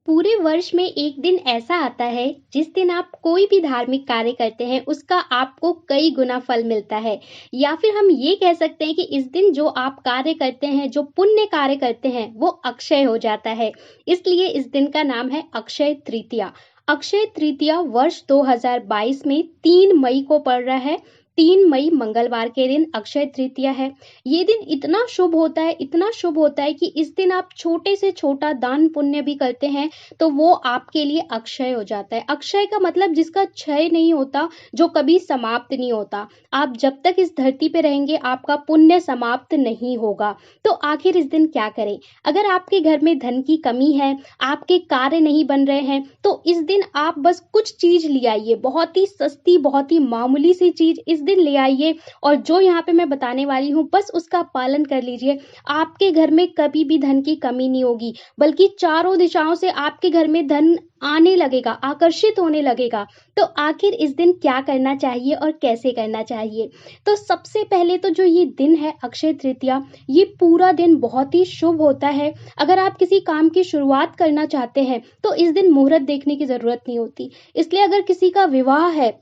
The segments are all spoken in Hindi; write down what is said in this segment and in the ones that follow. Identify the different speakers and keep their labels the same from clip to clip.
Speaker 1: पूरे वर्ष में एक दिन ऐसा आता है जिस दिन आप कोई भी धार्मिक कार्य करते हैं उसका आपको कई गुना फल मिलता है। या फिर हम ये कह सकते हैं कि इस दिन जो आप कार्य करते हैं, जो पुण्य कार्य करते हैं, वो अक्षय हो जाता है। इसलिए इस दिन का नाम है अक्षय तृतीया। अक्षय तृतीया वर्ष 2022 में 3 मई को पड़ रहा है। 3 मई मंगलवार के दिन अक्षय तृतीया है। ये दिन इतना शुभ होता है, इतना शुभ होता है कि इस दिन आप छोटे से छोटा दान पुण्य भी करते हैं तो वो आपके लिए अक्षय हो जाता है। अक्षय का मतलब जिसका क्षय नहीं होता, जो कभी समाप्त नहीं होता। आप जब तक इस धरती पे रहेंगे आपका पुण्य समाप्त नहीं होगा। तो आखिर इस दिन क्या करें? अगर आपके घर में धन की कमी है, आपके कार्य नहीं बन रहे हैं, तो इस दिन आप बस कुछ चीज ले आइए, बहुत ही सस्ती, बहुत ही मामूली सी चीज इस दिन ले आइए और जो यहाँ पे मैं बताने वाली हूँ बस उसका पालन कर लीजिए। आपके घर में कभी भी धन की कमी नहीं होगी, बल्कि चारों दिशाओं से आपके घर में धन आने लगेगा, आकर्षित होने लगेगा। तो आखिर इस दिन क्या करना चाहिए और कैसे करना चाहिए? तो सबसे पहले तो जो ये दिन है अक्षय तृतीया, ये पूरा दिन बहुत ही शुभ होता है। अगर आप किसी काम की शुरुआत करना चाहते हैं तो इस दिन मुहूर्त देखने की जरूरत नहीं होती। इसलिए अगर किसी का विवाह है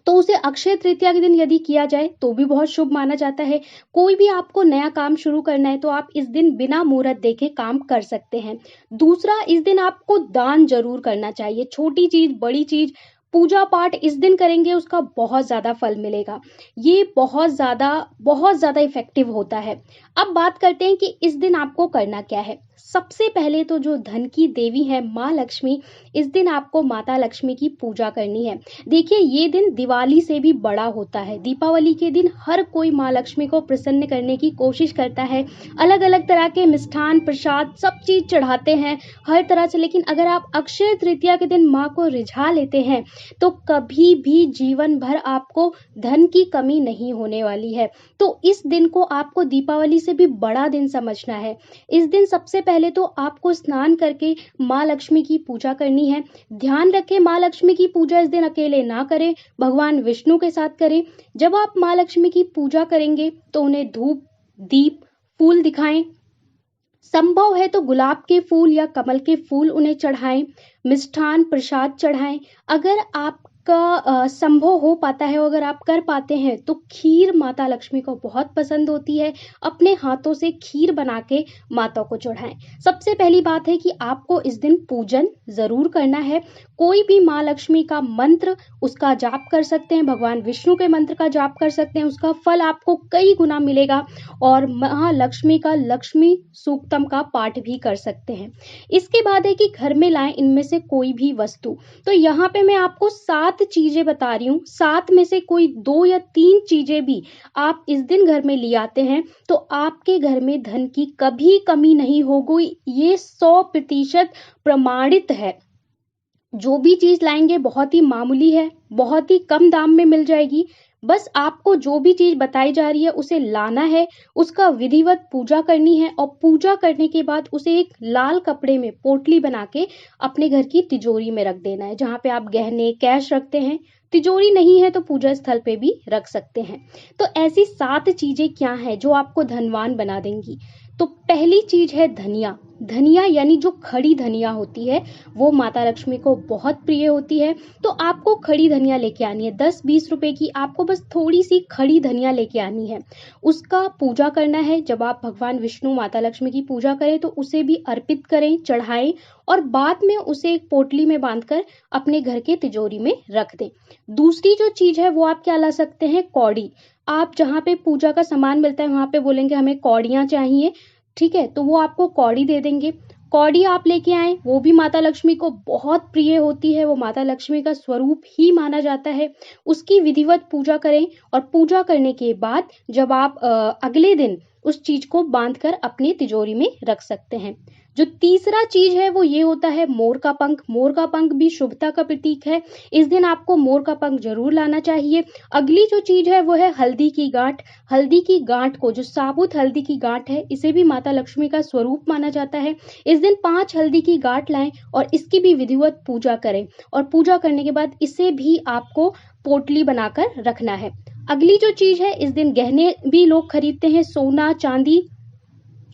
Speaker 1: तो उसे अक्षय तृतीया के दिन यदि किया जाए तो भी बहुत शुभ माना जाता है। कोई भी आपको नया काम शुरू करना है तो आप इस दिन बिना मुहूर्त देखे काम कर सकते हैं। दूसरा, इस दिन आपको दान जरूर करना चाहिए। छोटी चीज, बड़ी चीज, पूजा पाठ इस दिन करेंगे उसका बहुत ज्यादा फल मिलेगा। ये बहुत ज्यादा इफेक्टिव होता है। अब बात करते हैं कि इस दिन आपको करना क्या है। सबसे पहले तो जो धन की देवी है माँ लक्ष्मी, इस दिन आपको माता लक्ष्मी की पूजा करनी है। देखिए, ये दिन दिवाली से भी बड़ा होता है। दीपावली के दिन हर कोई माँ लक्ष्मी को प्रसन्न करने की कोशिश करता है। अलग अलग तरह के मिष्ठान, प्रसाद, सब चीज चढ़ाते हैं हर तरह से। लेकिन अगर आप अक्षय तृतीया के दिन माँ को रिझा लेते हैं तो कभी भी जीवन भर आपको धन की कमी नहीं होने वाली है। तो इस दिन को आपको दीपावली से भी बड़ा दिन समझना है। इस दिन सबसे पहले तो आपको स्नान करके माँ लक्ष्मी की पूजा करनी है। ध्यान रखें, माँ लक्ष्मी की पूजा इस दिन अकेले ना करें, भगवान विष्णु के साथ करें। जब आप माँ लक्ष्मी की पूजा करेंगे तो उन्हें धूप, दीप, फूल दिखाएं। संभव है तो गुलाब के फूल या कमल के फूल उन्हें चढ़ाएं। मिष्ठान, प्रसाद चढ़ाएं। अगर आपका संभव हो पाता है, अगर आप कर पाते हैं तो खीर माता लक्ष्मी को बहुत पसंद होती है। अपने हाथों से खीर बना के माता को चढ़ाएं। सबसे पहली बात है कि आपको इस दिन पूजन जरूर करना है। कोई भी माँ लक्ष्मी का मंत्र, उसका जाप कर सकते हैं। भगवान विष्णु के मंत्र का जाप कर सकते हैं, उसका फल आपको कई गुना मिलेगा। और महालक्ष्मी का लक्ष्मी सूक्तम का पाठ भी कर सकते हैं। इसके बाद है कि घर में लाएं इनमें से कोई भी वस्तु। तो यहाँ पे मैं आपको 7 चीजें बता रही हूँ। 7 में से कोई 2 या 3 चीजें भी आप इस दिन घर में ले आते हैं तो आपके घर में धन की कभी कमी नहीं होगी। ये 100% प्रमाणित है। जो भी चीज लाएंगे बहुत ही मामूली है, बहुत ही कम दाम में मिल जाएगी। बस आपको जो भी चीज बताई जा रही है उसे लाना है, उसका विधिवत पूजा करनी है और पूजा करने के बाद उसे एक लाल कपड़े में पोटली बना के अपने घर की तिजोरी में रख देना है, जहाँ पे आप गहने, कैश रखते हैं। तिजोरी नहीं है तो पूजा स्थल पे भी रख सकते हैं। तो ऐसी 7 चीजें क्या हैं जो आपको धनवान बना देंगी? तो पहली चीज है धनिया। धनिया यानी जो खड़ी धनिया होती है वो माता लक्ष्मी को बहुत प्रिय होती है। तो आपको खड़ी धनिया लेके आनी है, 10-20 रुपए की आपको बस थोड़ी सी खड़ी धनिया लेके आनी है। उसका पूजा करना है। जब आप भगवान विष्णु, माता लक्ष्मी की पूजा करें तो उसे भी अर्पित करें, चढ़ाएं और बाद में उसे एक पोटली में बांधकर अपने घर के तिजोरी में रख दें। दूसरी जो चीज है वो आप क्या ला सकते हैं? कौड़ी। आप जहाँ पे पूजा का सामान मिलता है वहां पे बोलेंगे हमें कौड़ियाँ चाहिए, ठीक है, तो वो आपको कौड़ी दे देंगे। कौड़ी आप लेके आए, वो भी माता लक्ष्मी को बहुत प्रिय होती है, वो माता लक्ष्मी का स्वरूप ही माना जाता है। उसकी विधिवत पूजा करें और पूजा करने के बाद जब आप अगले दिन उस चीज को बांधकर अपनी तिजोरी में रख सकते हैं। जो तीसरा चीज है वो ये होता है मोर का पंख। मोर का पंख भी शुभता का प्रतीक है। इस दिन आपको मोर का पंख जरूर लाना चाहिए। अगली जो चीज है वो है हल्दी की गांठ। हल्दी की गांठ को, जो साबुत हल्दी की गांठ है, इसे भी माता लक्ष्मी का स्वरूप माना जाता है। इस दिन 5 हल्दी की गांठ लाएं और इसकी भी विधिवत पूजा करें और पूजा करने के बाद इसे भी आपको पोटली बनाकर रखना है। अगली जो चीज है, इस दिन गहने भी लोग खरीदते हैं, सोना, चांदी।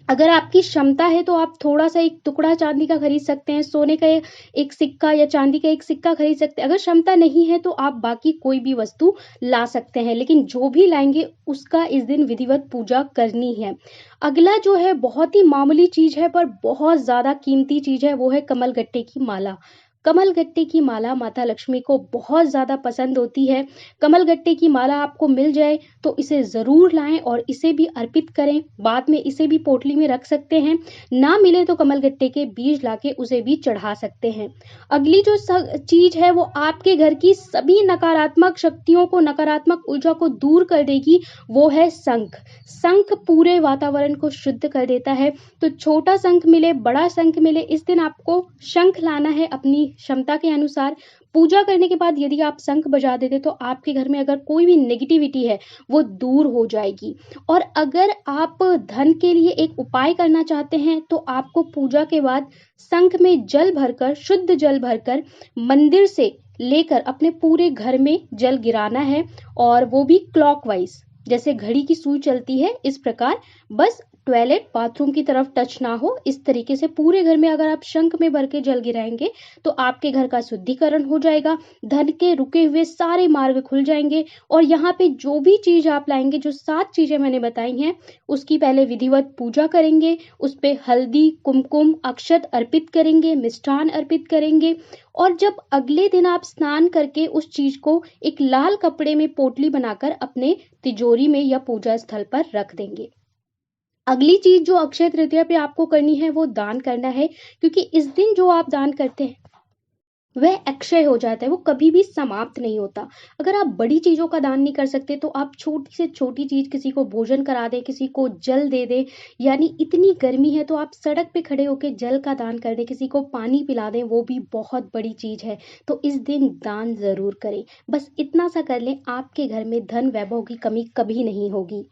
Speaker 1: अगर आपकी क्षमता है तो आप थोड़ा-सा एक टुकड़ा चांदी का खरीद सकते हैं, सोने का एक सिक्का या चांदी का एक सिक्का खरीद सकते हैं। अगर क्षमता नहीं है तो आप बाकी कोई भी वस्तु ला सकते हैं, लेकिन जो भी लाएँगे उसका इस दिन विधिवत पूजा करनी है। अगला जो है बहुत ही मामूली चीज़ है पर बहुत ज़्यादा कीमती चीज़ है, वो है कमलगट्टे की माला। कमलगट्टे की माला माता लक्ष्मी को बहुत ज़्यादा पसंद होती है। कमलगट्टे की माला आपको मिल जाए तो इसे ज़रूर लाएँ और इसे भी अर्पित करें। बाद में इसे भी पोटली में रख सकते हैं। ना मिले तो कमलगट्टे के बीज लाके उसे भी चढ़ा सकते हैं। अगली जो चीज़ है वो आपके घर की सभी नकारात्मक शक्तियों को, नकारात्मक ऊर्जा को दूर कर देगी, वो है शंख। शंख पूरे वातावरण को शुद्ध कर देता है। तो छोटा शंख मिले, बड़ा शंख मिले, इस दिन आपको शंख लाना है अपनी क्षमता के अनुसार। पूजा करने के बाद यदि आप शंख बजा देते तो आपके घर में अगर कोई भी नेगेटिविटी है वो दूर हो जाएगी। और अगर आप धन के लिए एक उपाय करना चाहते हैं तो आपको पूजा के बाद शंख में जल भरकर, शुद्ध जल भरकर मंदिर से लेकर अपने पूरे घर में जल गिराना है, और वो भी क्लॉकवाइज, जैसे घड़ी की सुई चलती है इस प्रकार। बस टॉयलेट बाथरूम की तरफ टच ना हो, इस तरीके से पूरे घर में अगर आप शंख में भर के जल गिराएंगे तो आपके घर का शुद्धिकरण हो जाएगा, धन के रुके हुए सारे मार्ग खुल जाएंगे। और यहाँ पे जो भी चीज आप लाएंगे, जो 7 चीजें मैंने बताई हैं, उसकी पहले विधिवत पूजा करेंगे, उस पे हल्दी, कुमकुम, अक्षत अर्पित करेंगे, मिष्ठान अर्पित करेंगे। और जब अगले दिन आप स्नान करके उस चीज को एक लाल कपड़े में पोटली बनाकर अपने तिजोरी में या पूजा स्थल पर रख देंगे। अगली चीज जो अक्षय तृतीया पे आपको करनी है वो दान करना है, क्योंकि इस दिन जो आप दान करते हैं वह अक्षय हो जाता है, वो कभी भी समाप्त नहीं होता। अगर आप बड़ी चीजों का दान नहीं कर सकते तो आप छोटी से छोटी चीज, किसी को भोजन करा दें, किसी को जल दे दें, यानी इतनी गर्मी है तो आप सड़क पे खड़े होकर जल का दान कर दें, किसी को पानी पिला दें, वो भी बहुत बड़ी चीज है। तो इस दिन दान जरूर करें। बस इतना सा कर लें, आपके घर में धन वैभव की कमी कभी नहीं होगी।